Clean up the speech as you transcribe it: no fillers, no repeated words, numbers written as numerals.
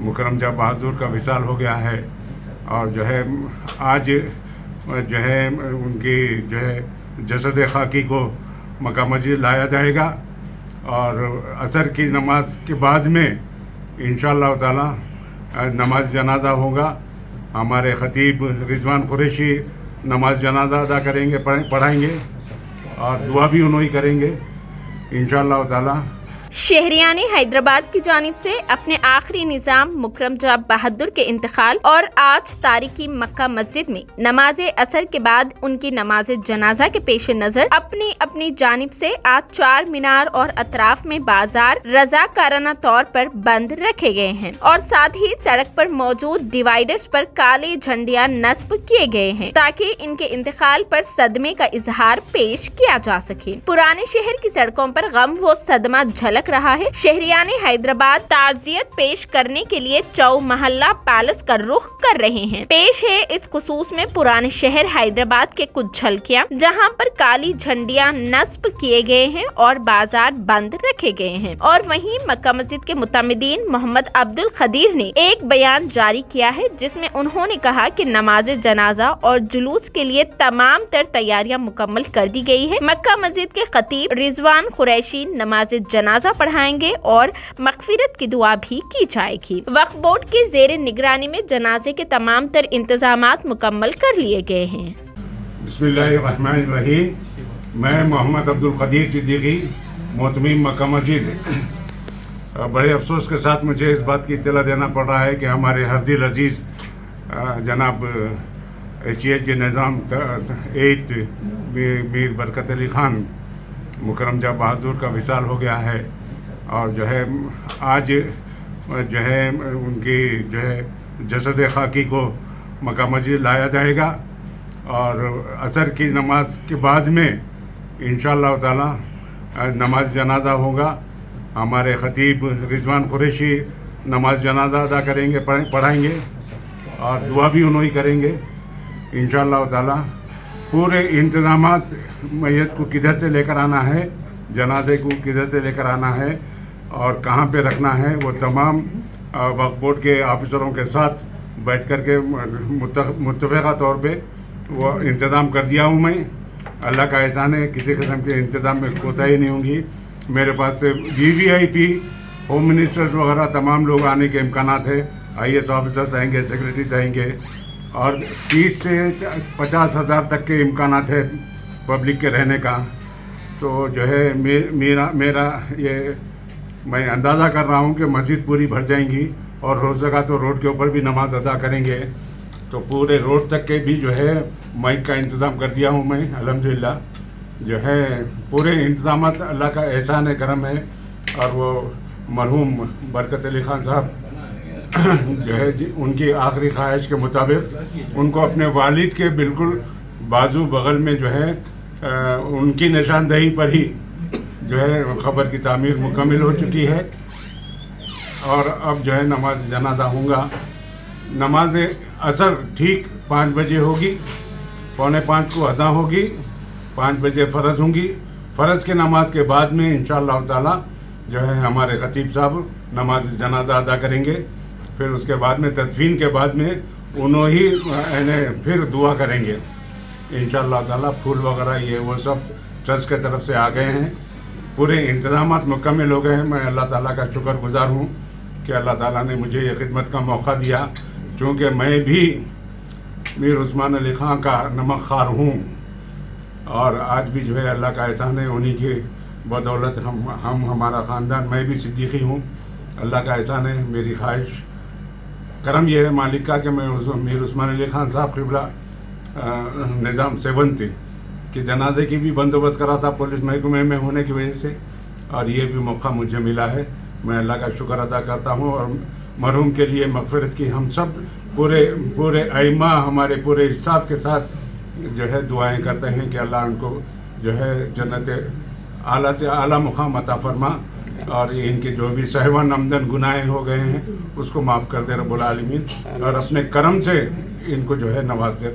मुकरम जहाँ बहादुर का विसाल हो गया है और जो है आज जो है उनकी जो है जसद खाकी को मक्का मस्जिद लाया जाएगा और असर की नमाज के बाद में इंशाअल्लाह ताला नमाज जनाजा होगा। हमारे ख़तीब रिजवान कुरैशी नमाज जनाजा अदा करेंगे, पढ़ाएंगे और दुआ भी उन्होंने करेंगे इंशाअल्लाह ताला। शहरियाने हैदराबाद की जानिब से अपने आखिरी निज़ाम मुकरम जहाँ बहादुर के इंतकाल और आज तारीखी मक्का मस्जिद में नमाज असर के बाद उनकी नमाज जनाजा के पेश नज़र अपनी अपनी जानिब से आज चार मीनार और अतराफ में बाजार रज़ाकाराना तौर पर बंद रखे गए हैं और साथ ही सड़क पर मौजूद डिवाइडर्स पर काले झंडियां नस्ब किए गए हैं ताकि इनके इंतकाल पर सदमे का इजहार पेश किया जा सके। पुराने शहर की सड़कों पर गम व सदमा झलक रहा है। शहरियाने हैदराबाद ताजियत पेश करने के लिए चौ महल्ला पैलेस का रुख कर रहे हैं। पेश है इस खुसूस में पुराने शहर हैदराबाद के कुछ झलकियां जहां पर काली झंडियां नस्ब किए गए हैं और बाजार बंद रखे गए हैं। और वहीं मक्का मस्जिद के मुतमिदीन मोहम्मद अब्दुल खदीर ने एक बयान जारी किया है जिसमें उन्होंने कहा कि नमाज जनाजा और जुलूस के लिए तमाम तर तैयारियां मुकम्मल कर दी गई है। मक्का मस्जिद के खतीब रिजवान कुरैशी नमाज जनाजा पढ़ाएंगे और मगफिरत की दुआ भी की जाएगी। वक्फ बोर्ड के जेर निगरानी में जनाजे के तमाम तर इंतजामात मुकम्मल कर लिए गए हैं। बिस्मिल्लाहिर्रहमानिर्रहीम। मैं मोहम्मद अब्दुल खदीर सिद्दीकी मोहतमीम मक्का मस्जिद। बड़े अफसोस के साथ मुझे इस बात की इत्तला देना पड़ रहा है कि हमारे हरदिल अजीज़ जनाब HEH निज़ाम 8 मीर बरकत अली ख़ान मुकरम जहाँ बहादुर का विसाल हो गया है और जो है आज जो है उनकी जो है जसद खाकी को मक्का मस्जिद लाया जाएगा और असर की नमाज के बाद में इंशाअल्लाह ताला नमाज जनाजा होगा। हमारे ख़तीब रिजवान कुरैशी नमाज जनाजा अदा करेंगे, पढ़ाएंगे और दुआ भी उन्होंने करेंगे इंशाअल्लाह ताला। पूरे इंतज़ामात मैयत को किधर से लेकर आना है, जनाजे को किधर से लेकर आना है और कहाँ पे रखना है, वो तमाम वक्फ बोर्ड के ऑफिसरों के साथ बैठ कर के मुत्तफ़क़ा तौर पे वो इंतज़ाम कर दिया हूँ मैं। अल्लाह का एहसान है, किसी किस्म के इंतज़ाम में कोताही नहीं होंगी। मेरे पास से VVIP होम मिनिस्टर्स वगैरह तमाम लोग आने के इम्कानात है। IAS ऑफिसर्स आएंगे, सेक्रेटरीज आएंगे और 30 से 50 हज़ार तक के इम्कानात है पब्लिक के रहने का। तो जो है मेरा ये मैं अंदाज़ा कर रहा हूँ कि मस्जिद पूरी भर जाएंगी और हो सका तो रोड के ऊपर भी नमाज अदा करेंगे। तो पूरे रोड तक के भी जो है माइक का इंतज़ाम कर दिया हूँ मैं अल्हम्दुलिल्लाह। जो है पूरे इंतज़ामात अल्लाह का एहसान है, करम है। और वो मरहूम बरकत अली ख़ान साहब जो है उनकी आखिरी ख्वाहिश के मुताबिक उनको अपने वालिद के बिल्कुल बाजू बगल में जो है उनकी निशानदही पर ही जो है ख़बर की तामीर मुकम्मल हो चुकी है और अब जो है नमाज जनाजा होगा। नमाज असर ठीक 5 बजे होगी, 4:45 को अज़ां होगी, 5 बजे फ़र्ज़ होंगी। फ़र्ज़ के नमाज के बाद में इंशाअल्लाह ताला जो है हमारे ख़तीब साहब नमाज जनाजा अदा करेंगे। फिर उसके बाद में तदफीन के बाद में उन्होंने फिर दुआ करेंगे इंशाअल्लाह ताला। फूल वगैरह ये वो सब ट्रस्ट की तरफ से आ गए हैं, पूरे इंतज़ामात मुकम्मल हो गए हैं। मैं अल्लाह ताला का शुक्रगुज़ार हूँ कि अल्लाह ताला ने मुझे ये खिदमत का मौका दिया, चूँकि मैं भी मीर उस्मान अली ख़ान का नमक खार हूँ और आज भी जो है अल्लाह का एहसान है, उन्हीं की बदौलत हम हमारा ख़ानदान, मैं भी सिद्दीकी हूँ। अल्लाह का एहसान है, मेरी ख्वाहिश करम ये है मालिक का कि मैं मीर उस्मान अली ख़ान साहब क़िबला निज़ाम 70 कि जनाजे की भी बंदोबस्त करा था पुलिस महकमे में होने की वजह से, और ये भी मौका मुझे मिला है। मैं अल्लाह का शुक्र अदा करता हूँ और मरहूम के लिए मग़फ़िरत की हम सब पूरे आइमा हमारे पूरे स्टाफ के साथ जो है दुआएं करते हैं कि अल्लाह उनको जो है जन्नत आला से आला मुक़ाम अता फरमा और इनके जो भी सहवन आमदन गुनाहें हो गए हैं उसको माफ़ कर दे रब्बुल आलमीन और अपने करम से इनको जो है नवाज दे।